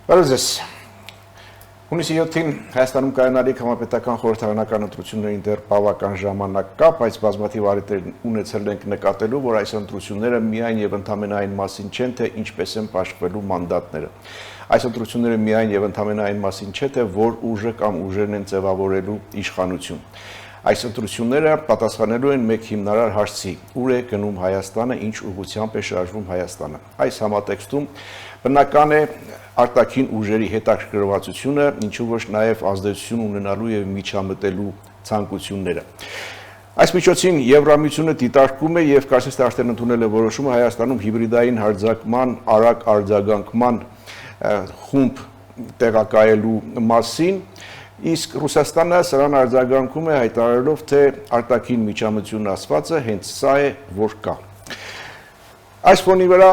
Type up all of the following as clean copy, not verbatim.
Բարոզես, հունիսի 7-ին Հայաստանում կայանալիք համապետական խորհրդարանական ընտրություններին դեռ բավական ժամանակ կա, բայց բազմաթիվ առիթներ ունեցել ենք նկատելու, որ այս ընտրությունները միայն եւ ընդամենը այն մասին չեն, թե ինչպես են պաշտպանվելու մանդատները։ Այս ընտրությունները միայն եւ ընդամենը այն մասին չէ, թե որ ուժը կամ ուժերն են ձևավորելու իշխանություն։ Այս ընտրությունները պատասխանելու են մեկ հիմնարար հարցի՝ ուր է գնում Հայաստանը, ինչ ուղղությամբ է շարժվում Հայաստանը։ Այս համատեքստում բնական է արտաքին ուժերի հետաքրքրվածությունը, ինչու ոչ նաև ազդեցություն ունենալու եւ միջամտելու ցանկությունները։ Այս միջոցին Եվրամիությունը դիտարկում է եւ կարծես թե արդեն ընդունել է որոշումը Հայաստանում հիբրիդային հարձակման արագ արձագանքման խումբ տեղակայելու մասին, իսկ Ռուսաստանը սրան արձագանքում է հայտարարելով, թե արտաքին միջամտությունն ասվածը հենց սա է, որ կա։ Այս ֆոնի վրա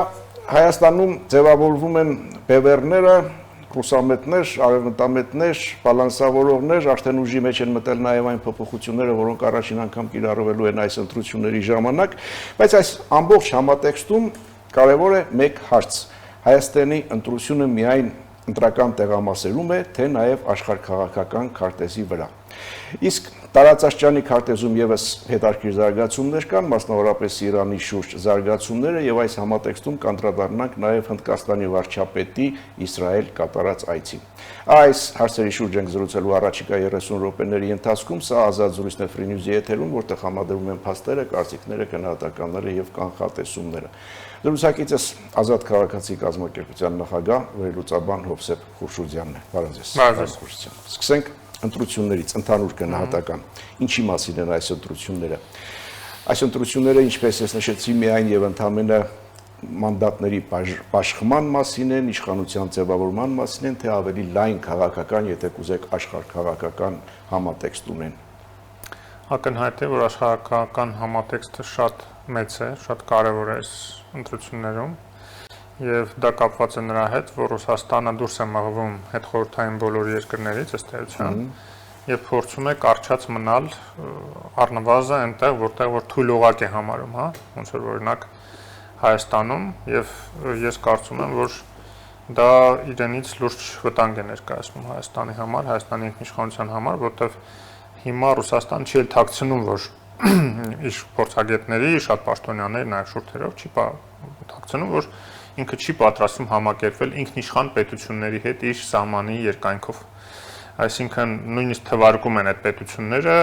Հայաստանում ձևավորվում են բևեռները, ռուսամետներ, արևմտամետներ, բալանսավորողներ, արդեն ուժի մեջ են մտել նաև այն փոփոխությունները, որոնք առաջին անգամ կիրառվելու են այս ընտրությունների ժամանակ, բայց այս ամբողջ համատեքստում կարևոր է մեկ հարց. Հայաստանի ընտրությունը միայն ընտրական տեղամասերում է, թե նաև աշխարհաքաղաքական քարտեզի վրա։ Իսկ տարածաշրջանի քարտեզում եւս հետաքրքիր զարգացումներ կան, մասնավորապես Իրանի շուրջ զարգացումները եւ այս համատեքստում կանդրադառնանք նաև Հնդկաստանի վարչապետի Իսրայել կատարած այցին։ Այս հարցերի շուրջ ենք զրուցելու առաջիկա 30 րոպեների ընթացքում, սա ազատ զրույցն է Free News-ի եթերում, որտեղ համադրվում են փաստերը, կարծիքները, գնահատականները եւ կանխատեսումները։ Զրուցակիցս Ազատ քաղաքացի կազմակերպության նախագահ վերլուծաբան Հովսեփ Խուրշուդյանն է։ Բարև ձեզ։ Բարև ձեզ։ Սկսենք ընտրություններից, ընդհանուր գնահատական։ Ինչի մասին են այս ընտրությունները։ Այս ընտրությունները, ինչպես ես նշեցի, միայն եւ ընդամենը մանդատների պաշտպանման մասին են, իշխանության ձևավորման մասին են, թե ավելի լայն քաղաքական, եթե կուզեք, աշխարհաքաղաքական համատեքստ ունեն։ Ակնհայտ է, որ աշխարհաքաղաքական համատեքստը շատ մեծ է, շատ կարևոր է այս ընտրություններում, եւ դա կապված է նրա հետ, որ Ռուսաստանը դուրս է մղվում հետխորհրդային բոլոր երկրներից, ըստ էության, եւ փորձում է կարճած մնալ առնվազն այնտեղ, որտեղ որ թույլ օղակ է համարում, հա, ոնց որ օրինակ Հայաստանում, եւ ես կարծում եմ, որ դա իրենից լուրջ վտանգ է ներկայացնում Հայաստանի համար, Հայաստանի ինքնիշխանության համար, որտեղ հիմա Ռուսաստան չի թաքցնում, որ իր փորձագետների, շատ պաշտոնյաների, նաեւ շուրթերով չի թաքցնում, որ ինքը չի պատրաստվում համակերպվել ինքնիշխան պետությունների հետ իր սահմանի երկայնքով։ Այսինքն նույնիսկ թվարկում են այդ պետությունները,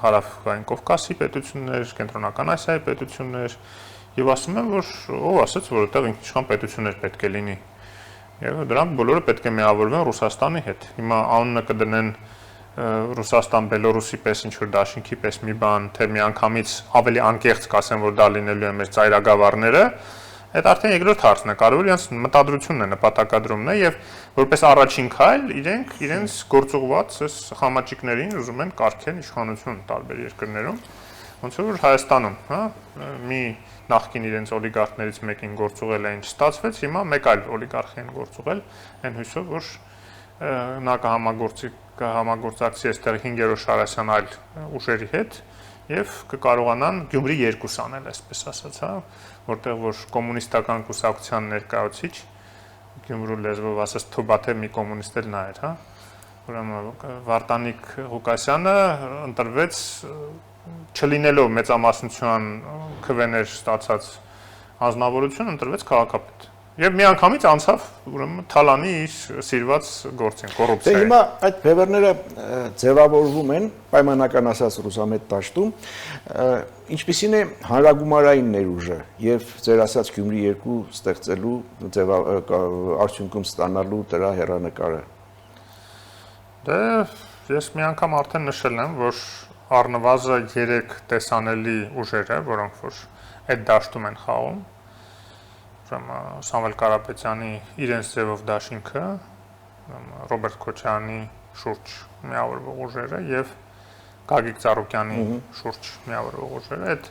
Հարավային Կովկասի պետություններ, Կենտրոնական Ասիայի պետություններ, եւ ասում են, որ ով ասաց, որ այդտեղ ինքնիշխան պետություններ պետք է լինի։ Եվ դրանք բոլորը պետք է միավորվեն Ռուսաստանի հետ։ Հիմա անունը կդնեն Ռուսաստան, Բելորուսի պես ինչ-որ դաշինքի պես մի բան, թե միանգամից ավելի անկեղծ կասեն, որ դա լինելու է մեր ծայրագավառները, այդ արդեն երկրորդ հարցն է, կարևոր իրենց մտադրությունն է, նպատակադրումն է եւ որպես առաջին քայլ իրենց գործուղված այս խամաճիկներին ուզում են կարգեն իշխանություն տարբեր երկրներում, ոնց որ Հայաստանում, հա, մի նախկին իրենց օլիգարխներից մեկին գործուղել է, ինչ ստացվեց, հիմա մեկ այլ օլիգարխ են գործուղել, այն հույսով, որ նա կհամագործակցի այստեղ 5-րդ Շարասյան այլ ուժերի հետ եւ կկարողանան Գյումրի 2 անել, այսպես ասած, հա, որտեղ որ կոմունիստական կուսակցության ներկայացուցիչ Գյումրու լեզվով ասած Թոբաթե մի կոմունիստ էլ նա էր, հա, ուրեմն Վարդանիկ Ղուկասյանը ընտրվեց չլինելով մեծամասնության քվեներ ստացած անձնավորություն, ընտրվեց քաղաքապետ։ Եվ միանգամից անցավ ուրեմն Թալանի իր սիրված գործին, կոռուպցիայի։ Դե հիմա այդ բևեռները ձևավորվում են պայմանական ասած ռուսամետ դաշտում, ինչպիսին է հանրագումարային ներուժը եւ ձեր ասած Գյումրի 2 ստեղծելու արդյունքում ստանալու դրա հեռանկարը։ Դե ես մի անգամ արդեն նշել եմ, որ առնվազն 3 տեսանելի ուժեր է, որոնք որ այդ դաշտում են խաղում։ Սամվել Կարապետյանի իրենց ձևով դաշինքը, Ռոբերտ Քոչարյանի շուրջ միավորվող ուժերը եւ Գագիկ Ծառուկյանի շուրջ միավորվող ուժերը, այդ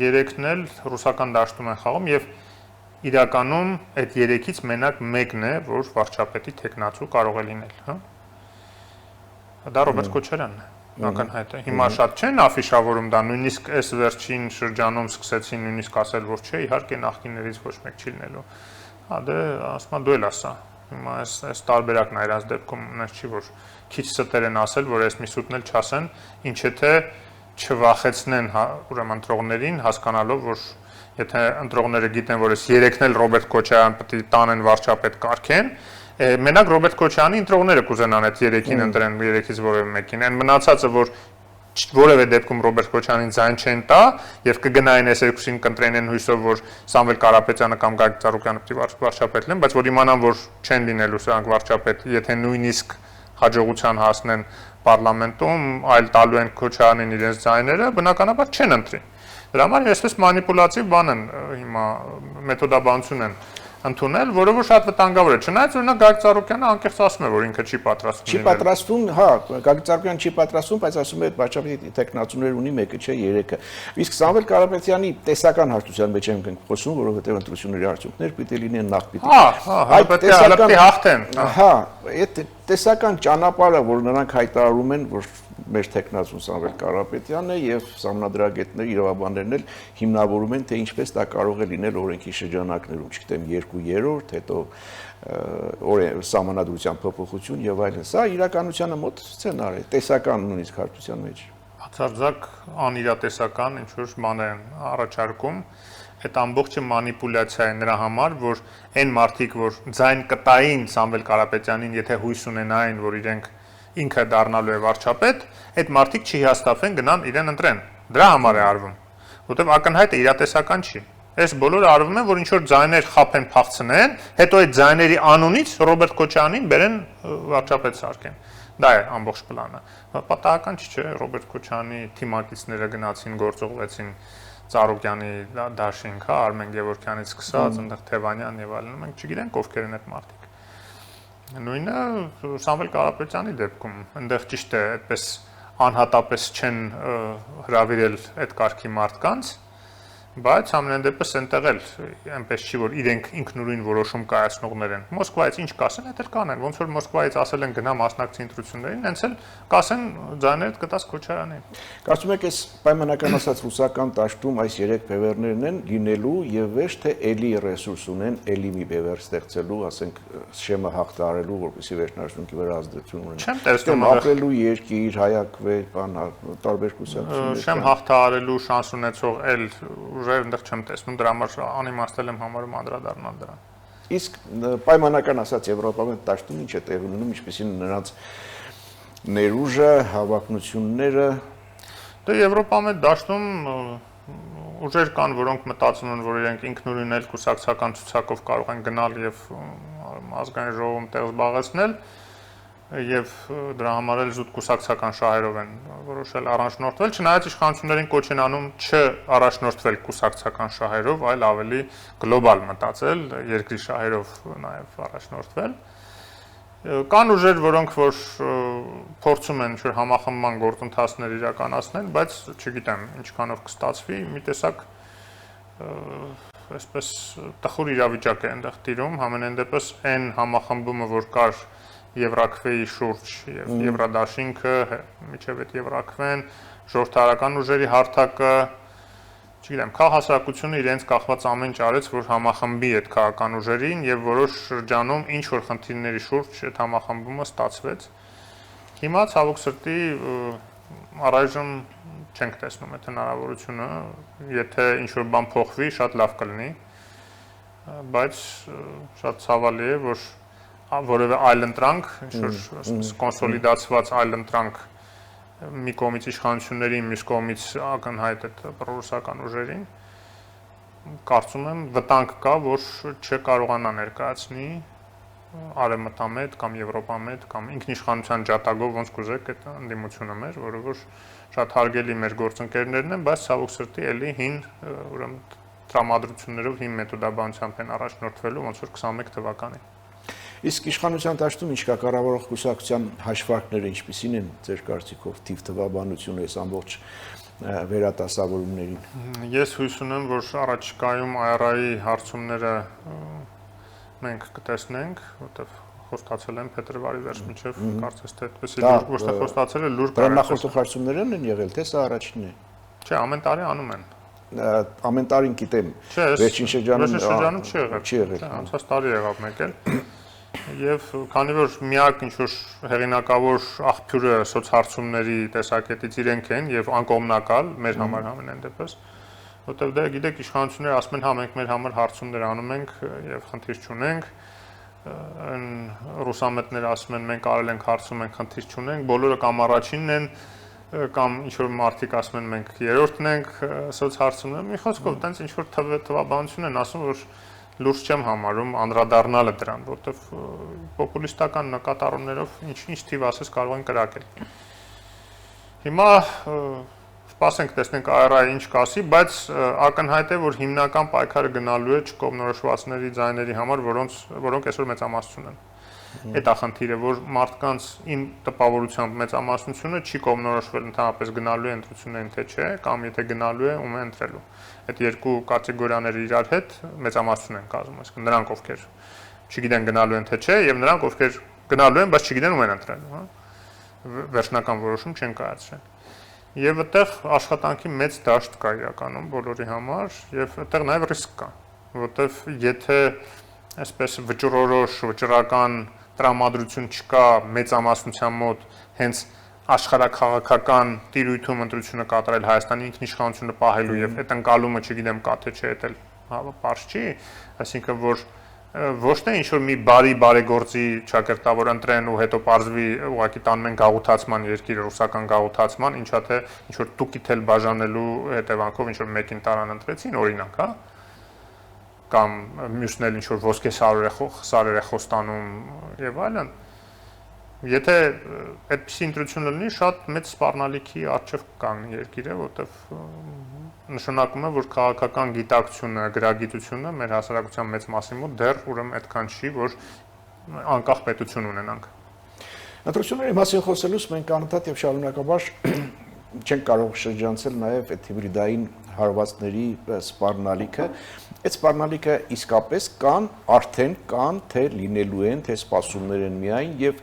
երեքն էլ ռուսական դաշտում են խաղում եւ իրականում այդ երեքից մենակ մեկն է, որ վարչապետի տեխնացու կարող է լինել, հա։ Դա Ռոբերտ Քոչարյանն է։ Ակնհայտ է։ Հիմա շատ չեն աֆիշավորում դա, նույնիսկ այս վերջին շրջանում սկսեցին նույնիսկ ասել, որ չէ, իհարկե նախկիններից ոչ մեկ չի լինելու։ Հա դե ասում դու էլ ասա։ հիմա այս տարբերակն է իրանց դեպքում ունես չի որ քիչ ստեր են ասել, որ այս միսուտն էլ չասեն, ինչ եթե չվախեցնեն ուրեմն ընտրողներին, հասկանալով, որ եթե ընտրողները գիտեն, որ այս 3-ն էլ Ռոբերտ Քոչարյան պետք է տանեն վարչապետ կարգեն, մենակ Ռոբերտ Քոչարյանի ընտրողները կուզենան այդ 3-ին ընտրեն, 3-ից որևէ մեկին, այն մնացածը, որ որևէ դեպքում Ռոբերտ Քոչարյանին ձայն չեն տա եւ կգնային այս երկուսին կընտրեն հույսով, որ Սամվել Կարապետյանը կամ Գագիկ Ծառուկյանը պետք է վարչապետ լինեն, բայց որ իմանան, որ չեն լինելու սրանք վարչապետ, եթե նույնիսկ հաջողության հասնեն պարլամենտում, այլ տալու են Քոչարյանին իրենց ձայները, բնականաբար չեն ընտրի։ Դրա համար այսպես մանիպուլատիվ բան են հիմա մեթոդաբանություն են ընդունել, որը որ շատ վտանգավոր է։ Չնայած օրինակ Գագիկ Ծառուկյանը անկեղծ ասում է, որ ինքը չի պատրաստվում։ Չի պատրաստվում, հա, Գագիկ Ծառուկյանը չի պատրաստվում, բայց ասում է վարչապետի տեխնացուներ ունի, մեկը չէ, 3-ը։ Իսկ Սամվել Կարապետյանի տեսական հարթության մեջ ենք խոսում, որովհետև ընտրությունների արդյունքներ պիտի լինեն նախ պիտի։ Հա, պետք է հաղթեն։ Հա, այդ տեսական ճանապարհը, որ նրանք հայտարարում են, որ մեր տեխնացուն Սամվել Կարապետյանն է եւ սահմանադրագետներ, իրավաբաններն էլ հիմնավորում են, թե ինչպես դա կարող է լինել օրենքի շրջանակներում, չգիտեմ, 2-րդ, հետո սահմանադրության փոփոխություն եւ այլն։ Սա իրականությանը մոտ սցենար է, տեսական նույնիսկ հարթության մեջ։ Բացարձակ անիրատեսական ինչ որ բաներ են առաջարկում, այդ ամբողջը մանիպուլյացիա է նրա համար, որ այն մարդիկ, որ ձայն կտային Սամվել Կարապետյանին, եթե հույս ունենային, որ իրենք ինքը դառնալու է վարչապետ, այդ մարդիկ չհիասթափեն գնան իրեն ընտրեն։ Դրա համար է արվում, որովհետև ակնհայտ է իրատեսական չի։ Այս բոլորը արվում են, որ ինչ որ ձայներ խափեն, փախցնեն, հետո այդ ձայների անունից Ռոբերտ Քոչարյանին բերեն վարչապետ սարքեն։ Դա է ամբողջ պլանը։ Պատահական չի, չէ՞, Ռոբերտ Քոչարյանի թիմակիցները գնացին, գործողվեցին Ծառուկյանի դաշինք, հա, Արմեն Գևորգյանից սկսած, այնտեղ Թևանյան եւ այլն, մենք չգիտենք ովքեր են այդ մարդիկ։ Նույնը Սամվել Կարապետյանի դեպքում, այնտեղ ճիշտ է, այդպես անհատապես չեն հրավիրել այդ կարգի մարդկանց, բայց ամենայն դեպս այնտեղ էլ այնպես չի, որ իրենք ինքնուրույն որոշում կայացնողներ են։ Մոսկվայից ինչ կասեն, դա էլ կանեն, ոնց որ Մոսկվայից ասել են գնա մասնակցի ընտրություններին, հենց էլ կասեն ձայները կտաս Քոչարյանին։ Կարծում եք, այս պայմանական ասած ռուսական դաշտում այս 3 բևեռներն են լինելու եւ ոչ թե էլի ռեսուրս ունեն, էլի մի բևեռ ստեղծելու, ասենք շեմը հաղթարելու, որպեսզի վերջնաշնորհքի վրա ազդեցություն ունենա։ Չեմ տեսնում ապրելու երկիր, հայակվեր, բան, տարբեր կուսակցություններ։ Շեմ հաղթարելու շանս ունեցող էլ ուժեր այնտեղ չեմ տեսնում, դրա համար անիմաստել եմ համարում անդրադառնալ դրան։ Իսկ պայմանական ասած Եվրոպական դաշտում ինչ է տեղի ունենում, ինչպեսին նրանց ներուժը, հավակնությունները։ Դե Եվրոպայի դաշտում ուժեր կան, որոնք մտածում են, որ իրենք ինքնուրույն էլ կուսակցական ցուցակով կարող են գնալ եւ ազգային ժողովում տեղ զբաղեցնել եւ դրա համար էլ զուտ կուսակցական շահերով են որոշել առաջնորդվել, չնայած իշխանություններին կոչ են անում չառաջնորդվել կուսակցական շահերով, այլ ավելի գլոբալ մտածել, երկրի շահերով նաեւ առաջնորդվել։ Կան ուժեր, որոնք որ փորձում են ինչ-որ համախմբման գործընթացներ իրականացնել, բայց չգիտեմ ինչքանով կստացվի, մի տեսակ այսպես տխուր իրավիճակ է այնտեղ տիրում, համենայն դեպս այն համախմբումը, որ կար Եվրաքվեի շուրջ եւ Եվրադաշինքը, միջև այդ Եվրաքվեն, ժողովրդարական ուժերի հարթակը, չգիտեմ, քաղաքացիությունը իրենց կախված ամեն ինչ արեց, որ համախմբի այդ քաղաքական ուժերին եւ որոշ շրջանում ինչ որ խնդիրների շուրջ այդ համախմբումը ստացվեց։ Հիմա ցավոք սրտի առայժմ չենք տեսնում այդ հնարավորությունը, եթե ինչ որ բան փոխվի, շատ լավ կլինի, բայց շատ ցավալի է, որ որևէ այլ ընտրանք, ինչ-որ կոնսոլիդացված այլ ընտրանք մի կողմից իշխանություններին, մյուս կողմից ակնհայտ այդ ռուսական ուժերին, կարծում եմ վտանգ կա, որ չկարողանա ներկայացնի արևմտամետ կամ եվրոպամետ կամ ինքնիշխանության ջատագով ոնց կուզեք այդ ընդդիմությունը մեր, որը որ շատ հարգելի մեր գործընկերներն են, բայց ցավոք սրտի էլի հին ուրեմն տրամադրություններով, հին մեթոդաբանությամբ են առաջնորդվելու, ոնց որ 21 թվականին։ Իսկ իշխանության դաշտում ինչ կա կառավարող կուսակցության հաշվարկները ինչպիսին են ձեր կարծիքով թիվ թվաբանությունը այս ամբողջ վերատասավորումներին։ Ես հույս ունեմ, որ առաջիկայում IRA-ի հարցումները մենք կտեսնենք, որտեղ խոստացել են փետրվարի վերջ մինչև կարծես թե այդպեսի լուրջ որտեղ խոստացել է լուրջ դրա նախորդող հարցումներն են եղել, թե սա առաջինն է։ Չէ, ամեն տարի անում են։ Ամեն տարին գիտեմ։ Վերջին շրջանում չի եղել։ Չի եղել։ Անցած տարի եղավ մեկ էլ։ Եվ քանի որ միակ ինչ որ հեղինակավոր աղբյուրը սոցհարցումների տեսակետից իրենք են եւ անկողմնակալ մեր համար համենայն դեպս, որտեղ դե գիտեք իշխանությունները ասում են հա մենք մեր համար հարցումներ անում ենք եւ խնդիր չունենք, այն ռուսամետները ասում են մենք արել ենք հարցում ենք խնդիր չունենք, բոլորը կամ առաջինն են կամ ինչ որ մարդիկ ասում են մենք երրորդն ենք սոցհարցումները, մի խոսքով տենց ինչ որ թվաբանություն են ասում որ լուրջ չեմ համարում անդրադառնալը դրան, որտեվ պոպուլիստական նկատառումներով ինչ թիվ ասես կարող են կրակել։ Հիմա սպասենք տեսնենք AR-ը ինչ կասի, բայց ակնհայտ է որ հիմնական պայքարը գնալու է չկողմնորոշվածների ձայների համար, որոնք այսօր մեծամասնություն են։ Այդ է խնդիրը, որ մարդկանց իմ տպավորությամբ մեծամասնությունը չի կողմնորոշվել ընդհանրապես գնալու է ընտրություններին թե չէ, կամ եթե գնալու է ում է ընտրելու։ Այդ երկու կատեգորիաները իրար հետ մեծամասնություն են կազմում, այսինքն նրանք ովքեր չգիտեն գնալու են թե չէ, եւ նրանք ովքեր գնալու են, բայց չգիտեն ում են ընտրելու, հա։ Վերջնական որոշում չեն կայացրել։ Եվ այդտեղ աշխատանքի մեծ դաշտ կա իրականում բոլորի համար, եւ այդտեղ նաեւ ռիսկ կա, որովհետեւ եթե այսպես վճռական տրամադրություն չկա մեծամասնության մոտ հենց աշխարհաքաղաքական տիրույթում ընտրությունը կատարել Հայաստանի ինքնիշխանությունը պահելու եւ այդ ընկալումը չգիտեմ կա թե չէ, դա պարզ չի, այսինքն որ ոչ թե ինչ որ մի բարեգործի ճակերտավոր ընտրեն ու հետո պարզվի ուղղակի տանում են գաղութացման երկիրը ռուսական գաղութացման, ինչա թե ինչ որ տուկիթել բաժանելու հետևանքով ինչ որ մեկին տարան ընտրեցին, օրինակ, հա կամ մյուսն էլ ինչ որ ոսկե սարեր է խոստանում եւ այլն։ Եթե այդպիսի ընտրություն լինի, շատ մեծ սպառնալիքի առջև կանգնի երկիրը, որտեվ նշանակում է, որ քաղաքական գիտակցությունը, գրագիտությունը մեր հասարակության մեծ մասի մոտ դեռ ուրեմն այդքան չի, որ անկախ պետություն ունենանք։ Ընտրությունների մասին խոսելուց մենք անընդհատ եւ շարունակաբար չենք կարող շրջանցել նաեւ այդ հիբրիդային հարվածների սպառնալիքը։ Այդ սպառնալիքը իսկապես արդեն կան, թե լինելու են, թե սպասումներ են միայն եւ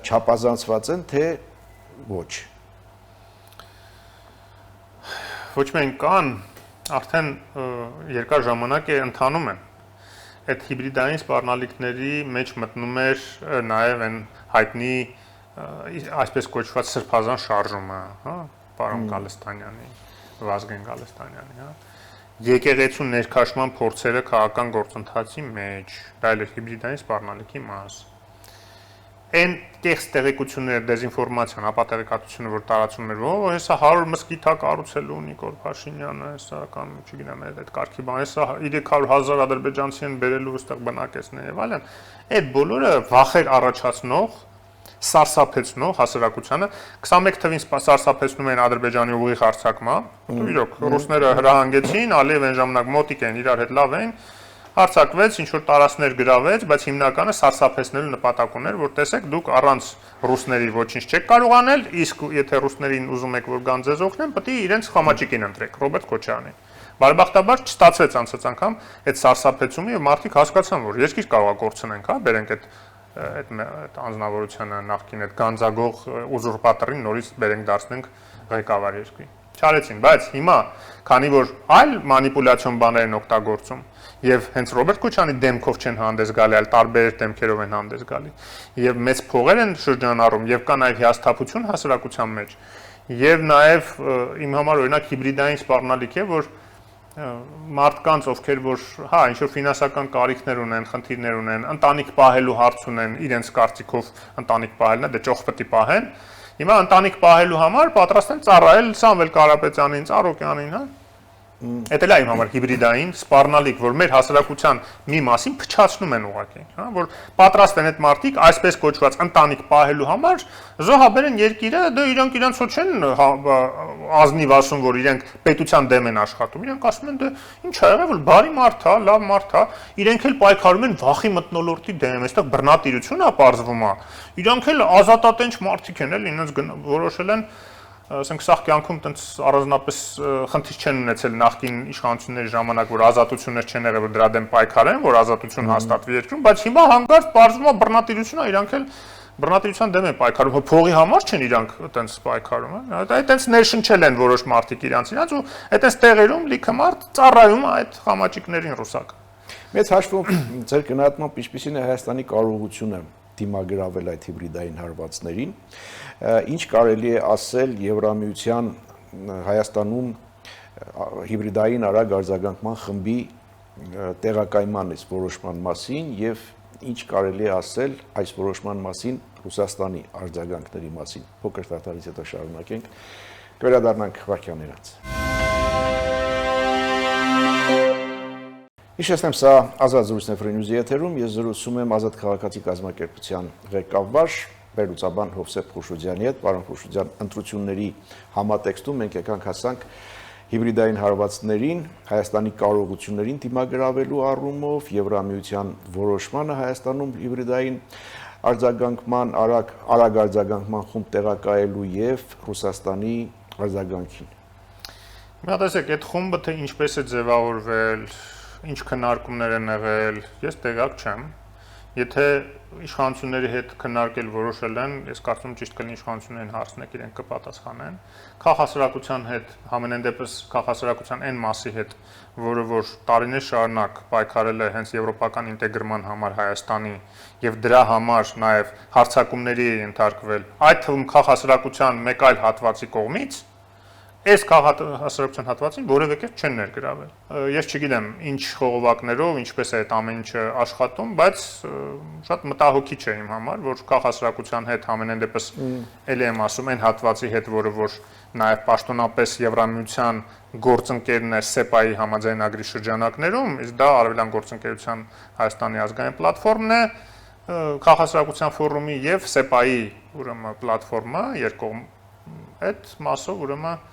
չափազանցված են, թե ոչ։ Ոչ միայն կան, արդեն երկար ժամանակ է ընթանում են։ Այդ հիբրիդային սպառնալիքների մեջ մտնում էր նաեւ այն հայտնի այսպես կոչված սրբազան շարժումը, հա, պարոն Գալստանյանի, Վազգեն Գալստանյանի, հա։ Եկեղեցու ներքաշման փորձերը քաղաքական գործընթացի մեջ, դա էլ է հիբրիդային սպառնալիքի մաս։ Այն կեղծ տեղեկությունները, դեզինֆորմացիան, ապատեղեկատվությունը, որ տարածում էր, ո՞վ հեսա 100 մզկիթ կառուցելու Նիկոլ Փաշինյանը, հեսա կամ չգիտեմ, այդ կարգի բան, հեսա 300,000 ադրբեջանցի են բերելու այստեղ բնակեցնել եւ այլն։ Այդ բոլորը վախեր առաջացնող սարսափեցնող հասարակությանը 21 թվին սարսափեցնում են Ադրբեջանի ուղիղ հարձակման, իրոք ռուսները հրահանգեցին, Ալիև այն ժամանակ մոտիկ են իրար հետ լավ են, հարձակվեց, ինչ որ տարածքներ գրավեց, բայց հիմնականը սարսափեցնելու նպատակ ուներ, որ տեսեք դուք առանց ռուսների ոչինչ չեք կարող անել, իսկ եթե ռուսներին ուզում եք որ գան ձեզ օգնեն, պետք է իրենց խամաճիկին ընտրեք, Ռոբերտ Քոչարյանին։ Բարեբախտաբար չստացվեց անցած անգամ այդ սարսափեցումը եւ մարդիկ հասկացան, որ երկիր կարող է կորցնենք, հա, բերենք այդ անձնավորությունը նախքին այդ գանձագող ուզուրպատորին նորից բերենք դարձնենք ղեկավար երկրի։ Չարեցին, բայց հիմա, քանի որ այլ մանիպուլյացիոն բաներ են օգտագործում եւ հենց Ռոբերտ Քոչյանի դեմքով չեն հանդես գալի, այլ տարբեր դեմքերով են հանդես գալի եւ մեծ փողեր են շրջանառում եւ կա նաեւ հիասթափություն հասարակության մեջ եւ նաեւ իմ համար օրինակ հիբրիդային սպառնալիք է, որ մարդկանց ովքեր որ հա ինչ որ ֆինանսական կարիքներ ունեն, խնդիրներ ունեն, ընտանիք պահելու հարց ունեն, իրենց կարծիքով ընտանիք պահելն է, դե ճոխ պետք է պահեն։ Հիմա ընտանիք պահելու համար պատրաստ են ծառայել Սամվել Կարապետյանին, Ծառոկյանին, հա։ Այդ էլ է իմ համար հիբրիդային սպառնալիք, որ մեր հասարակության մի մասին փչացնում են ուղղակի, հա, որ պատրաստ են այդ մարդիկ այսպես կոչված ընտանիք պահելու համար զոհաբերեն երկիրը, դե իրանք իրանց ոչ են ազնիվ ասում, որ իրենք պետության դեմ են աշխատում, իրենք ասում են դե ինչ ա եղել, որ բարի մարդ է, լավ մարդ է, իրենք էլ պայքարում են վախի մթնոլորտի դեմ, այստեղ բռնատիրություն է պարզվում, իրանք էլ ազատատենչ մարդիկ են, էլ իրենց որոշել են ասենք սա կյանքում տենց առանձնապես խնդիր չեն ունեցել նախկին իշխանությունների ժամանակ, որ ազատություններ չեն եղել, որ դրա դեմ պայքարեն, որ ազատություն հաստատվի երկրում, բայց հիմա հանկարծ պարզվում է բռնատիրություն է, իրանք էլ բռնատիրության դեմ են պայքարում, փողի համար չեն իրանք տենց պայքարում, հա, այդտենց ներշնչել են որոշ մարդիկ իրանց ու այդտենց տեղերում լիքը մարդ ծառայում է այդ խամաճիկներին ռուսական։ Մեծ հաշվով ձեր գնահատմամբ ինչպիսին է Հայաստանի կարողությունը դիմագրավել այդ հիբրիդային հարվածներին, ինչ կարելի է ասել Եվրամիության Հայաստանում հիբրիդային արագ արձագանքման խմբի տեղակայման այս որոշման մասին եւ ինչ կարելի է ասել այս որոշման մասին Ռուսաստանի արձագանքների մասին։ Փոքր դադարից հետո շարունակենք, կվերադառնանք Վարդան Էրած։ Հիշեցնեմ, սա Ազատ զրույցն է Free News-ի եթերում, ես զրուցում եմ Ազատ քաղաքացի կազմակերպության ղեկավար վերլուծաբան Հովսեփ Խուշուձյանի հետ, պարոն Խուշուձյան, ընտրությունների համատեքստում մենք եկանք հասանք հիբրիդային հարվածներին, Հայաստանի կարողություններին դիմագրավելու առումով, Եվրամիության որոշմանը Հայաստանում հիբրիդային արձագանքման, արագ արձագանքման խումբ տեղակայելու եւ Ռուսաստանի արձագանքին։ Մի հատ ասեք, այդ խումբը թե ինչպես է ձևավորվել, ինչ քննարկումներ են եղել, ես տեղյակ չեմ։ Եթե իշխանությունների հետ քննարկել որոշել են, ես կարծում եմ ճիշտ կլինի իշխանություններին հարցնեք, իրենք կպատասխանեն։ Քաղաքասարակության հետ, համենայն դեպս քաղաքասարակության այն մասի հետ, որը որ տարիներ շարունակ պայքարել է հենց եվրոպական ինտեգրման համար Հայաստանի եւ դրա համար նաեւ հարձակումների է ենթարկվել, այդ թվում քաղաքասարակության մեկ այլ հատվածի կողմից, այս քաղաքասարակության հատվածին որևէ կերպ չեն ներգրավել։ Ես չգիտեմ ինչ խողովակներով, ինչպես է այդ ամեն ինչը աշխատում, բայց շատ մտահոգիչ է իմ համար, որ քաղաքասարակության հետ ամենայն դեպս ելի եմ ասում այն հատվածի հետ, որը որ նաև պաշտոնապես Եվրամիության գործընկերն է ՍԵՊԱ-ի համաձայնագրի շրջանակներում, իսկ դա Արևելյան գործընկերության Հայաստանի ազգային պլատֆորմն է, քաղաքասարակության ֆորումի եւ ՍԵՊԱ-ի ուրեմն պլատֆորմը երկկողմ այդ մասով ուրեմն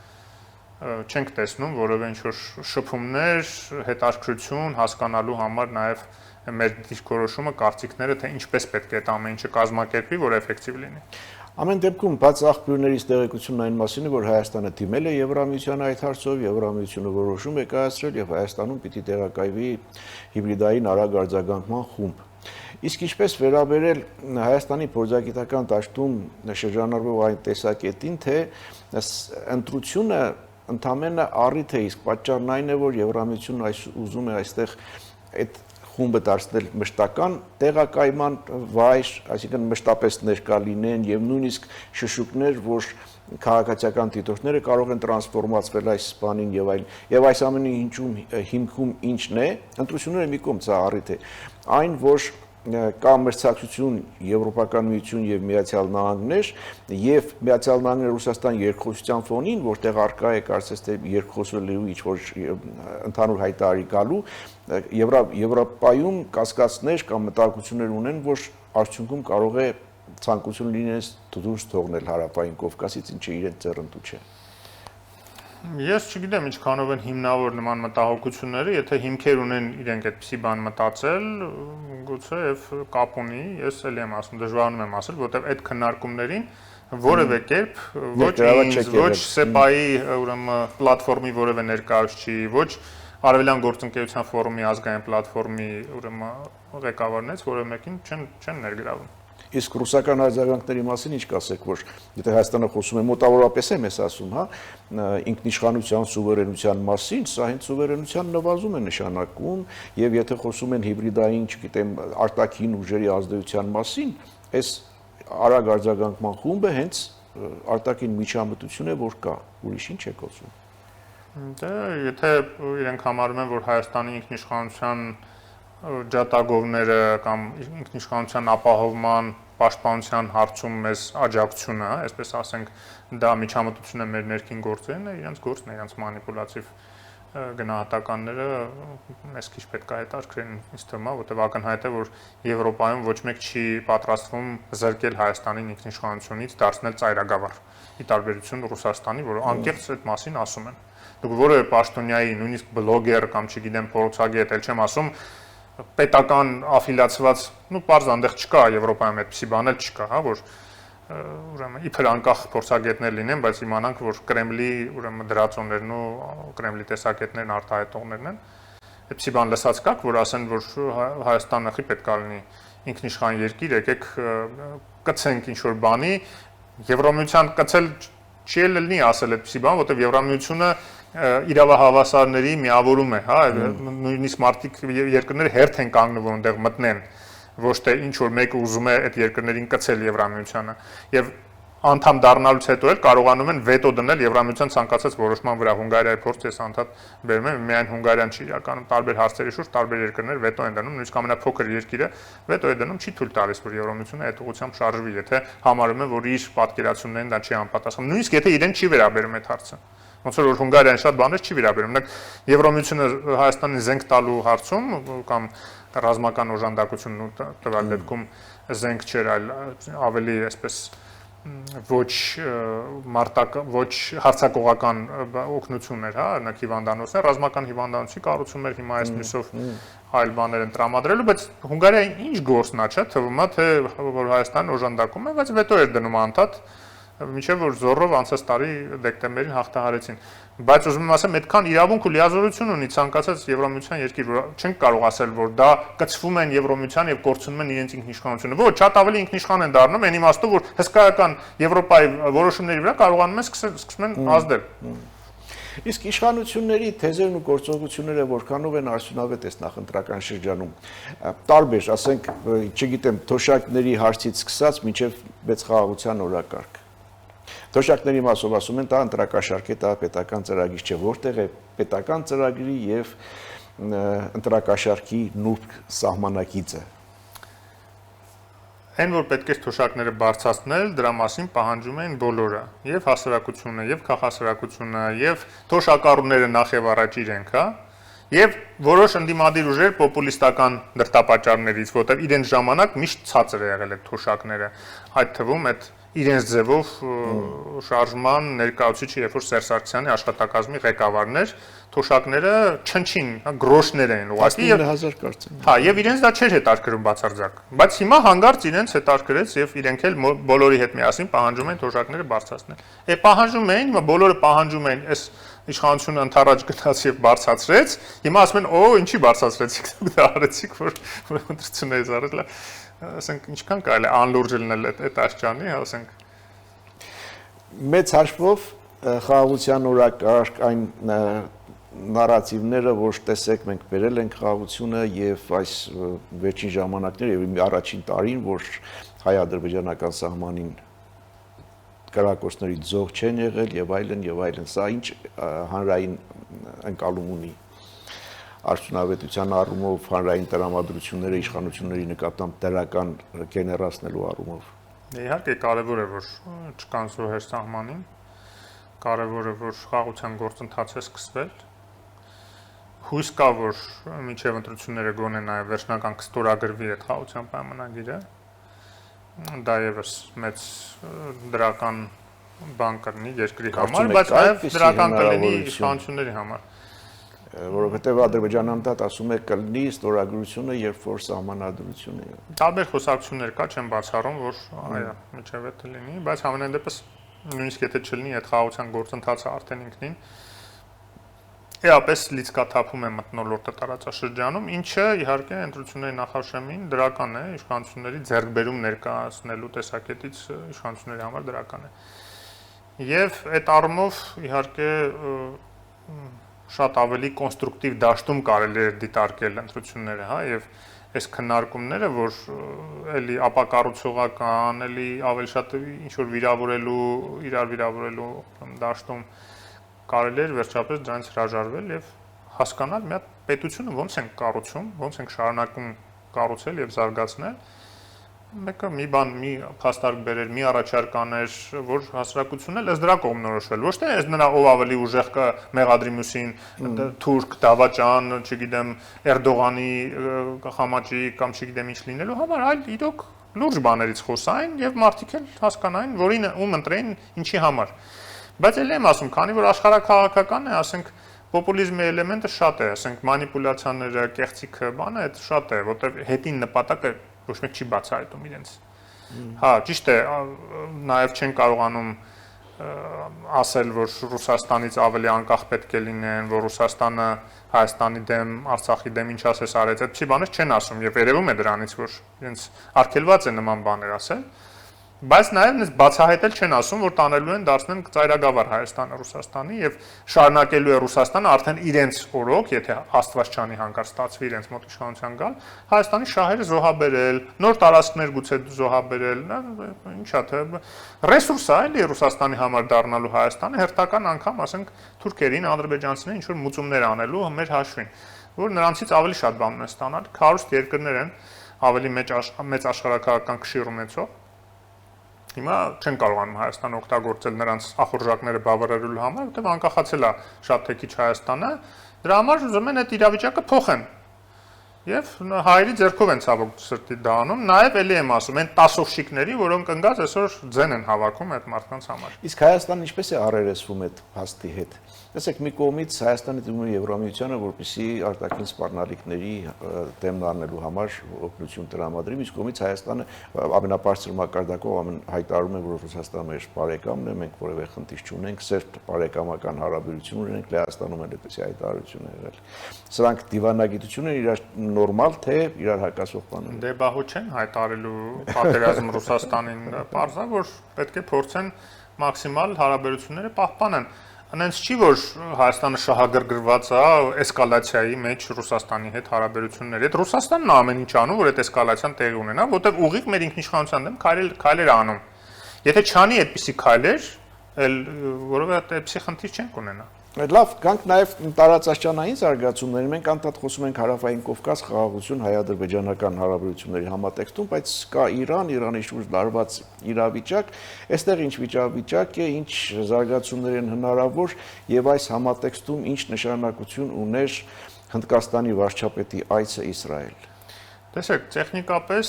չենք տեսնում որևէ ինչ-որ շփումներ, հետաքրքրություն հասկանալու համար նաև մեր դիրքորոշումը, կարծիքները, թե ինչպես պետք է այդ ամեն ինչը կազմակերպվի, որ էֆեկտիվ լինի։ Ամեն դեպքում բաց աղբյուրներից տեղեկությունն այն մասին է, որ Հայաստանը դիմել է Եվրամիության այդ հարցով, Եվրամիությունը որոշում է կայացրել եւ Հայաստանում պիտի տեղակայվի հիբրիդային արագ արձագանքման խումբ։ Իսկ ինչպես վերաբերել Հայաստանի փորձագիտական դաշտում շրջանառվող այն տեսակետին, թե ընտրությունը ընդամենը առիթ է, իսկ պատճառն այն է, որ Եվրամիությունն ուզում է այստեղ այդ խումբը դարձնել մշտական տեղակայման վայր, այսինքն մշտապես ներկա լինեն եւ նույնիսկ շշուկներ, որ քաղաքացիական դիտորդները կարող են տրանսֆորմացվել այս բանին եւ այլն։ Եվ այս ամենի հիմքում ինչն է, ընտրությունները մի կողմ սա առիթ է, այն որ կա մրցակցություն Եվրոպական միություն եւ Միացյալ Նահանգներ եւ Միացյալ Նահանգներ Ռուսաստան երկխոսության ֆոնին, որտեղ արկա է կարծես թե երկխոսելու ինչ-որ ընդհանուր հայտարարի գալու, Եվրոպայում կասկածներ կամ մտահոգություններ ունեն, որ արդյունքում կարող է ցանկություն լինել դուրս թողնել Հարավային Կովկասից, ինչը իրեն ձեռնտու չէ։ Ես չգիտեմ ինչքանով են հիմնավոր նման մտահոգությունները, եթե հիմքեր ունեն իրենք այդպիսի բան մտածել, գուցե եւ կապ ունի, ես էլ եմ ասում, դժվարանում եմ ասել, որովհետեւ այդ քննարկումներին որևէ կերպ ոչ ՍԵՊԱ-ի ուրեմն պլատֆորմի որևէ ներկայացուցիչ, ոչ Արևելյան գործընկերության ֆորումի ազգային պլատֆորմի ուրեմն ղեկավարներից որևէ մեկին չեն ներգրավում։ Իսկ ռուսական արձագանքների մասին ինչ կասեք, որ եթե Հայաստանը խոսում է մոտավորապես եմ ես ասում, հա, ինքնիշխանության, սուվերենության մասին, սա հենց սուվերենության նվազում է նշանակում, եւ եթե խոսում են հիբրիդային, չգիտեմ, արտաքին ուժերի ազդեցության մասին, այս արագ արձագանքման խումբը հենց արտաքին միջամտություն է, որ կա, ուրիշ ինչ է խոսում։ Դե եթե իրենք համարում են, որ Հայաստանի ինքնիշխանության ջատագովները կամ ինքնիշխանության ապահովման պաշտպանության հարցում մեզ աջակցությունը, այսպես ասենք, դա միջամտություն է մեր ներքին գործերին, իրենց գործն է, իրենց մանիպուլատիվ գնահատականները մեզ քիչ պետք է հետաքրքրեն ինձ թվում է, որտեղ ակնհայտ է, որ Եվրոպայում ոչ մեկ չի պատրաստվում զրկել Հայաստանին ինքնիշխանությունից, դարձնել ծայրագավառ։ Ի տարբերություն Ռուսաստանի, որը անկեղծ այդ մասին ասում են։ Դուք որևէ պաշտոնյայի, նույնիսկ բլոգեր կամ չգիտեմ, փորձագետ, էլ չեմ ասում, պետական աֆիլիացված, պարզ այնտեղ չկա Եվրոպայում այդպիսի բան էլ չկա, հա, որ ուրեմն իբր անկախ փորձագետներ լինեն, բայց իմանանք, որ Կրեմլի ուրեմն դրածոներն ու Կրեմլի տեսակետներն արտահայտողներն են։ Այդպիսի բան լսած կաք, որ ասեն, որ Հայաստանը խի պետք է լինի ինքնիշխան երկիր, եկեք կցենք ինչ որ բանի, Եվրոմիության կցել չի լինի ասել այդպեսի բան, որտեղ Եվրամիությունը իրավահավասարների միավորում է, հա, նույնիսկ մարդիկ երկրները հերթ են կանգնվում այնտեղ մտնեն, ոչ թե ինչ որ մեկը ուզում է այդ երկրներին կցել Եվրամիությանը, եւ անդամ դառնալուց հետո էլ կարողանում են վետո դնել Եվրամիության ցանկացած որոշման վրա։ Հունգարիայի փորձը ես անդադ բերում եմ, միայն Հունգարիան չի, իրականում տարբեր հարցերի շուրջ տարբեր երկրներ վետո են դնում, նույնիսկ ամենափոքր երկիրը վետո է դնում, չի թույլ տալիս, որ Եվրամիությունը այդ ուղղությամբ շարժվի, եթե համարում է, որ իր պատկերացումներին դա չի անպատասխան, նույնիսկ եթե իրեն չի վերաբերում այդ հարցը։ Ոնց որ Հունգարիան շատ բաներ չի վերաբերում, նույնիսկ Եվրամիությունը Հայաստանին զենք տալու հարցում կամ ռազմական օժանդակություն տվյալ դեպքում զենք չէր, այլ ավելի այսպես ոչ ոչ հարցակողական օգնություն էր, հա, օրինակ հիվանդանոցներ, ռազմական հիվանդանոցի կառուցում էր, հիմա այս միսով այլ բաներ են տրամադրելու, բայց Հունգարիայի ինչ գործն է, չէ՞, թվում է, թե որ Հայաստանը օժանդակում է, բայց վետո էր դնում անդադ, մինչև որ զորով անցած տարի դեկտեմբերին հաղթահարեցին։ Բայց ուզում եմ ասեմ, այդքան իրավունք ու լիազորություն ունի ցանկացած Եվրամիության երկիր, որ չենք կարող ասել, որ դա կցվում են Եվրամիության եւ կորցնում են իրենց ինքնիշխանությունը։ Ոչ, շատ ավելի ինքնիշխան են դառնում, այն իմաստով, որ հսկայական Եվրոպայի որոշումների վրա կարողանում են սկսում են ազդել։ Իսկ իշխանությունների թեզերն ու գործողությունները որքանով են արդյունավետ այս նախընտրական շրջանում։ Տարբեր, ասենք, չգիտեմ, թոշակների հարցից սկսած մինչև բեցխաղաղության օրակարգ։ Թոշակների մասով ասում են, դա ընտրակաշարք է, դա պետական ծրագիր չէ, որտեղ է պետական ծրագրի եւ ընտրակաշարքի նուրբ սահմանակիցը։ Այն որ պետք է թոշակները բարձրացնել, դրա մասին պահանջում են բոլորը, եւ հասարակությունը, եւ քաղաքասարակությունը, եւ թոշակառուները նախ եւ առաջ իրենք, հա, եւ որոշ ընդդիմադիր ուժեր պոպուլիստական դրդապատճառներից, որտեղ իրենց ժամանակ միշտ ցածր է եղել այդ թոշակները, այդ թվում այդ իրենց ձևով շարժման ներկայացուցիչը, երբ որ Սերժ Սարգսյանի աշխատակազմի ղեկավարն էր, թոշակները չնչին, գրոշներ են ուղղակի եւ 19000 կարծեմ։ Հա, եւ իրենց դա չէր հետաքրքրում բացարձակ։ Բայց հիմա հանգարց իրենց հետաքրքրեց եւ իրենք էլ բոլորի հետ միասին պահանջում են թոշակները բարձրացնել։ Է պահանջում են, հիմա բոլորը պահանջում են, այս իշխանությունը ընթരാճ գնաց եւ բարձրացրեց։ Հիմա ասում են, օ, ինչի բարձրացրեցիք, դա արեցիք, որ ընտրություններից արել է։ Ասենք ինչքան կարելի է անլուրջ լինել այդ աշխանի, ասենք մեծ հաշվով խաղաղության օրակարգ այն նարատիվները, որ տեսեք մենք բերել ենք խաղաղությունը եւ այս վերջին ժամանակները եւ առաջին տարին, որ հայ-ադրբեջանական սահմանին կրակոցների ձող չեն եղել եւ այլն, սա ինչ հանրային ընկալում ունի արդյունավետության առումով, հանրային տրամադրությունները իշխանությունների նկատմամբ դրական գեներացնելու առումով։ Իհարկե կարևոր է, որ չկան զոհեր սահմանին, կարևոր է, որ խաղաղության գործընթացը սկսվել։ Հույս կա, որ մինչև ընտրությունները գոնե նաև վերջնական կստորագրվի այդ խաղաղության պայմանագիրը։ Դա եւս մեծ դրական բան կլինի երկրի համար, բայց նաև դրական կլինի իշխանությունների համար։ Որովհետև Ադրբեջանը անդադ ասում է կլինի ստորագրությունը, երբ որ սահմանադրությունը է։ Տարբեր խոսակցություններ կա, չեմ բացառում, որ այո, միջև է լինի, բայց համենայն դեպս նույնիսկ եթե չլինի այդ խաղաղության գործընթացը արդեն ինքնին էապես լիցքաթափում է մթնոլորտը տարածաշրջանում, ինչը իհարկե ընտրությունների նախաշեմին դրական է, իշխանությունների ձեռքբերում ներկայացնելու տեսակետից իշխանությունների համար դրական է։ Եվ այդ առումով իհարկե շատ ավելի կոնստրուկտիվ դաշտում կարելի է դիտարկել ընտրությունները, հա, եւ այս քննարկումները, որ էլի ապակառուցողական, էլի ավելի շատ ինչ որ իրար վիրավորելու դաշտում կարելի է վերջապես դրանից հրաժարվել եւ հասկանալ մի հատ պետությունը ոնց են կառուցում, ոնց են շարունակում կառուցել եւ զարգացնել։ Մեկը մի բան, մի փաստարկ բերել, մի առաջարկաներ, որ հասարակությունն էլ ըստ դրա կողմնորոշվել։ Ոչ թե ըստ նրա ով ավելի ուժեղ կա մեղադրի մյուսին, թուրք, դավաճան, չգիտեմ, Էրդողանի խամաճի կամ չգիտեմ ինչ լինելու համար, այլ իրոք լուրջ բաներից խոսային եւ մարդիկ էլ հասկանային, որին ում ընտրեին ինչի համար։ Բայց էլ եմ ասում, քանի որ աշխարհաքաղաքական է, ասենք պոպուլիզմի էլեմենտը շատ է, ասենք մանիպուլյացիաները, կեղծիքը, բանը այդ շատ է, որտեղ հետին նպատակը ոչ մեկ չի բացահայտում իրենց։ Հա, ճիշտ է, նաև չեն կարողանում ասել, որ Ռուսաստանից ավելի անկախ պետք է լինեն, որ Ռուսաստանը Հայաստանի դեմ, Արցախի դեմ ինչ ասես արեց, այդպիսի բաներ չեն ասում եւ երևում է դրանից, որ իրենց արգելված է նման բաներ ասել։ Բայց նաև նես բացահայտել չեն ասում, որ տանելու են դարձնեն ծայրագավառ Հայաստանը Ռուսաստանի եւ շարունակելու է Ռուսաստանը արդեն իրենց օրոք, եթե Աստված չանի հանկարծ ստացվի իրենց մոտ իշխանության գալ, Հայաստանի շահերը զոհաբերել, նոր տարածքներ գուցե զոհաբերել, ինչա՞ թե ռեսուրս է էլի Ռուսաստանի համար դառնալու Հայաստանը հերթական անգամ, ասենք, թուրքերին, ադրբեջանցիներին ինչ որ մուծումներ անելու մեր հաշվին, որ նրանցից ավելի շատ բան են ստանալ, քարուստ երկրներ են, ավելի մեծ աշխարհակահաղական կշիռ ունեցող Հիմա չեն կարողանում Հայաստանը օգտագործել նրանց ախորժակները բավարարելու համար, որտեղ անկախացել է շատ թե քիչ Հայաստանը, դրա համար ուզում են այդ իրավիճակը փոխեն։ Եվ հայերի ձեռքով են ցավոք սրտի դա անում, նաև էլի եմ ասում, այն տասովշիկների, որոնք ընկած այսօր ձեն են հավաքում այդ մարդկանց համար։ Իսկ Հայաստանը ինչպես է առերեսվում այդ փաստի հետ։ Տեսեք, մի կողմից Հայաստանը դիմում է Եվրամիությանը, որպեսզի արտաքին սպառնալիքների դեմն առնելու համար օգնություն տրամադրի, իսկ կողմից Հայաստանը ամենաբարձր մակարդակով հայտարարում է, որ Ռուսաստանը մեր բարեկամն է, մենք որևէ խնդիր չունենք, սերտ բարեկամական հարաբերություն ունենք, Լեհաստանում էլ այդպիսի հայտարարություն է եղել։ Սրանք դիվանագիտություն են իրար նորմալ թե իրար հակասող բան։ Դե բահու չեն հայտարելու պատերազմ Ռուսաստանին, պարզա որ պետք է փորձեն մաքսիմալ հարաբերությունները պահպանեն։ Անենց չի որ Հայաստանը շահագրգռված է էսկալացիայի մեջ Ռուսաստանի հետ հարաբերությունների հետ։ Ռուսաստանն ամեն ինչ անում, որ այդ էսկալացիան տեղի ունենա, որտեղ ուղիղ մեր ինքնիշխանության դեմ քայլեր անում։ Եթե չանի այդպիսի քայլեր, էլ որովհետեւ այդպիսի խնդիր չենք ունենա։ Լավ, գանք նաև տարածաշրջանային զարգացումների, մենք անդադ խոսում ենք Հարավային Կովկաս խաղաղություն հայ-ադրբեջանական հարաբերությունների համատեքստում, բայց կա Իրան, Իրանի շուրջ դարված իրավիճակ, այստեղ ինչ վիճակ է, ինչ զարգացումներ են հնարավոր եւ այս համատեքստում ինչ նշանակություն ուներ Հնդկաստանի վարչապետի այցը Իսրայել։ Տեսեք, տեխնիկապես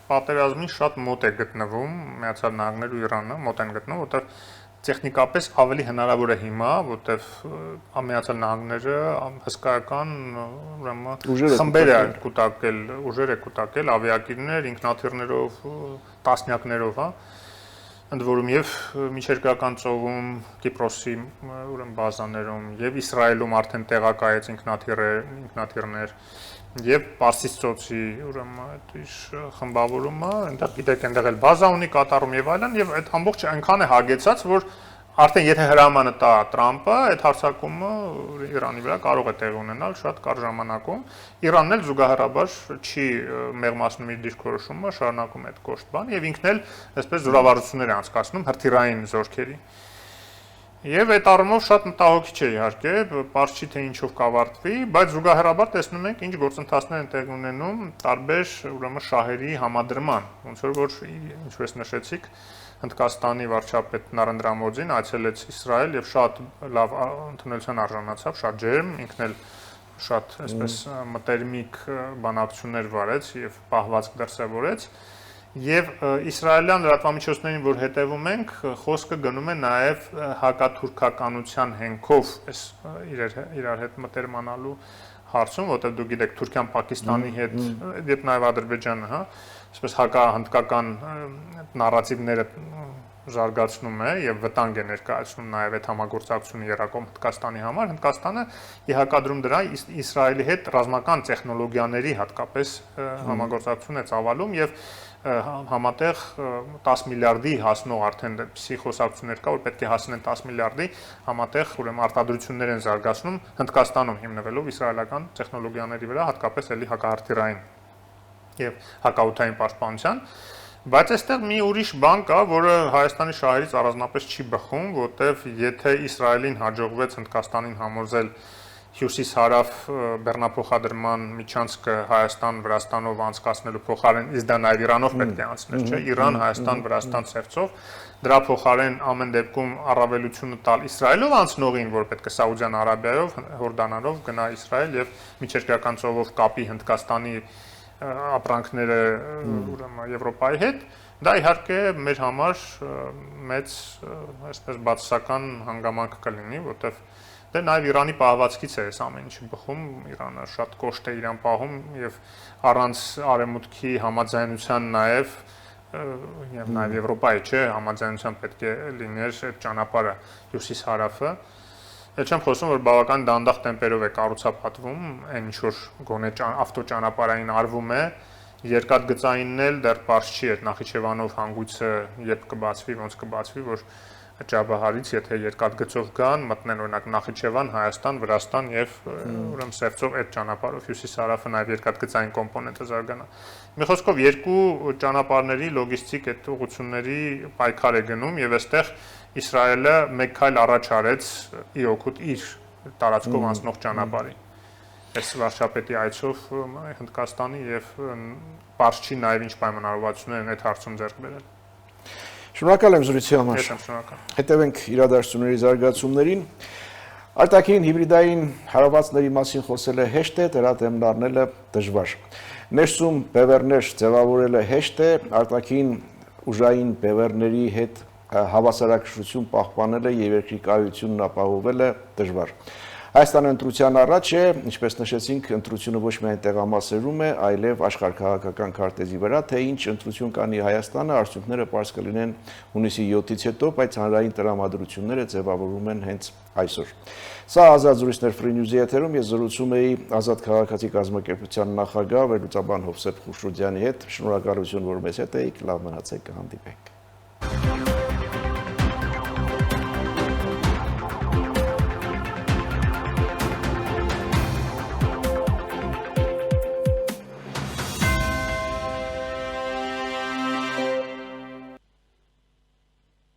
պատերազմին շատ մոտ է գտնվում Միացյալ Նահանգներն ու Իրանը, մոտ են գտնվում, որտեղ տեխնիկապես ավելի հնարավոր է հիմա, որտեղ Միացյալ Նահանգները հսկայական ուրեմն խմբեր է կուտակել, ուժեր է կուտակել, ավիակիրներ, ինքնաթիռներով, տասնյակներով, հա, ընդ որում եւ միջերկրական ծովում, Կիպրոսի ուրեմն բազաներում եւ Իսրայելում արդեն տեղակայեց ինքնաթիռներ եւ Պարսից ծոցի ուրեմն այդ իր խմբավորումը, այնտեղ գիտեք այնտեղ էլ բազա ունի կատարում եւ այլն եւ այդ ամբողջը այնքան է հագեցած, որ արդեն եթե հրամանը տա Տրամպը, այդ հարձակումը Իրանի վրա կարող է տեղի ունենալ շատ կարճ ժամանակում։ Իրանն էլ զուգահեռաբար չի մեղմացնում իր դիրքորոշումը, շարունակում այդ կոշտ բան եւ ինքն էլ այսպես զորավարություններ է անցկացնում հրթիռային զորքերի։ Եվ այդ առումով շատ մտահոգիչ է իհարկե, պարզ չի թե ինչով կավարտվի, բայց զուգահեռաբար տեսնում ենք ինչ գործընթացներ են տեղի ունենում տարբեր ուրեմն շահերի համադրման, ոնց որ ինչպես նշեցիք, Հնդկաստանի վարչապետ Նարենդրա Մոդին այցելեց Իսրայել եւ շատ լավ ընդունելության արժանացավ, շատ ջերմ, ինքն էլ շատ այսպես մտերմիկ բանակցություններ վարեց եւ պահվածք դրսեւորեց։ Եվ իսրայելյան լրատվամիջոցներին, որ հետևում ենք, խոսքը գնում է նաև հակաթուրքականության հենքով իրար հետ մտերմանալու հարցում, որտեղ դուք գիտեք Թուրքիան Պակիստանի հետ, եւ նաև Ադրբեջանը, հա, այսպես հակահնդկական նարատիվները զարգացնում է եւ վտանգ է ներկայացնում նաև այդ համագործակցությունը Երակոմ Հնդկաստանի համար։ Հնդկաստանը ի հակադրում դրա Իսրայելի հետ ռազմական տեխնոլոգիաների հատկապես համագործակցություն է ծավալում եւ համատեղ 10 միլիարդի հասնող արդեն այդպիսի խոսակցություններ կա, որ պետք է հասնեն 10 միլիարդի համատեղ ուրեմն արտադրություններ են զարգացնում Հնդկաստանում հիմնվելով իսրայելական տեխնոլոգիաների վրա, հատկապես էլի հակահրթիռային եւ հակաօդային պաշտպանության, բայց այստեղ մի ուրիշ բան կա, որը Հայաստանի շահերից առանձնապես չի բխում, որտեվ եթե Իսրայելին հաջողվեց Հնդկաստանին համոզել հյուսիս-հարավ բեռնափոխադրման միջանցքը Հայաստան-Վրաստանով անցկացնելու փոխարեն, իսկ դա նաև Իրանով պետք է անցներ, չէ՞, Իրան, Հայաստան, Վրաստան ծերծով, դրա փոխարեն ամեն դեպքում առավելությունը տալ Իսրայելով անցնողին, որ պետք է Սաուդյան Արաբիայով, Հորդանանով գնա Իսրայել եւ միջերկրական ծովով կապի Հնդկաստանի ապրանքները ուրեմն Եվրոպայի հետ, դա իհարկե մեր համար մեծ այսպես բացասական հանգամանք կլինի, որտեղ դե նաև Իրանի պահվածքից է այս ամեն ինչը բխում, Իրանը շատ կոշտ է իրան պահում եւ առանց արևմուտքի համաձայնության նաև Եվրոպայի, չէ, համաձայնության պետք է լիներ այդ ճանապարհը հյուսիս-հարավը։ Էլ չեմ խոսում, որ բավական դանդաղ տեմպերով է կառուցապատվում, այն ինչ որ գոնե ավտոճանապարհային արվում է Երկաթգծայինն էլ դեռ պարզ չի այդ Նախիջևանով հանգույցը երբ կբացվի, ոնց կբացվի, որ Ճաբահարից եթե երկաթգծով գան, մտնեն օրինակ Նախիջևան, Հայաստան, Վրաստան եւ ուրեմն Սևծով այդ ճանապարհով հյուսիս-հարավը նաեւ երկաթգծային կոմպոնենտը զարգանա։ Մի խոսքով երկու ճանապարհների լոգիստիկ այդ ուղղությունների պայքար է գնում եւ այստեղ Իսրայելը մեկ քայլ առաջ արեց ի օգուտ իր տարածքով անցնող ճանապարհի։ Այս վարչապետի այցով Հնդկաստանի եւ պարզ չի նաեւ ինչ պայմանավորվածություններ են այդ հարցում ձեռք բերել։ Շնորհակալ եմ զրույցի համար։ Շնորհակալ։ Հետևենք իրադարձությունների զարգացումներին։ Արտաքին հիբրիդային հարվածների մասին խոսելը հեշտ է, դրա դեմն առնելը դժվար։ Ներսում բևեռներ ձևավորելը հեշտ է, արտաքին ուժային բևեռների հետ հավասարակշռություն պահպանելը եւ երկրի կայունությունն ապահովելը դժվար։ Հայաստանը ընտրության առաջ է, ինչպես նշեցինք, ընտրությունը ոչ միայն տեղամասերում է, այլև աշխարհաքաղաքական քարտեզի վրա, թե ինչ ընտրություն կանի Հայաստանը, արդյունքները պարզ կլինեն հունիսի 7-ից հետո, բայց հանրային տրամադրությունները ձևավորվում են հենց այսօր։ Սա Ազատ զրույցներ Free News-ի եթերում ես զրուցում էի Ազատ քաղաքացի կազմակերպության նախագահ վերլուծաբան Հովսեփ Խուշուդյանի հետ։ Շնորհակալություն, որ մեզ հետ էիք, լավ մնացեք, կհանդիպենք։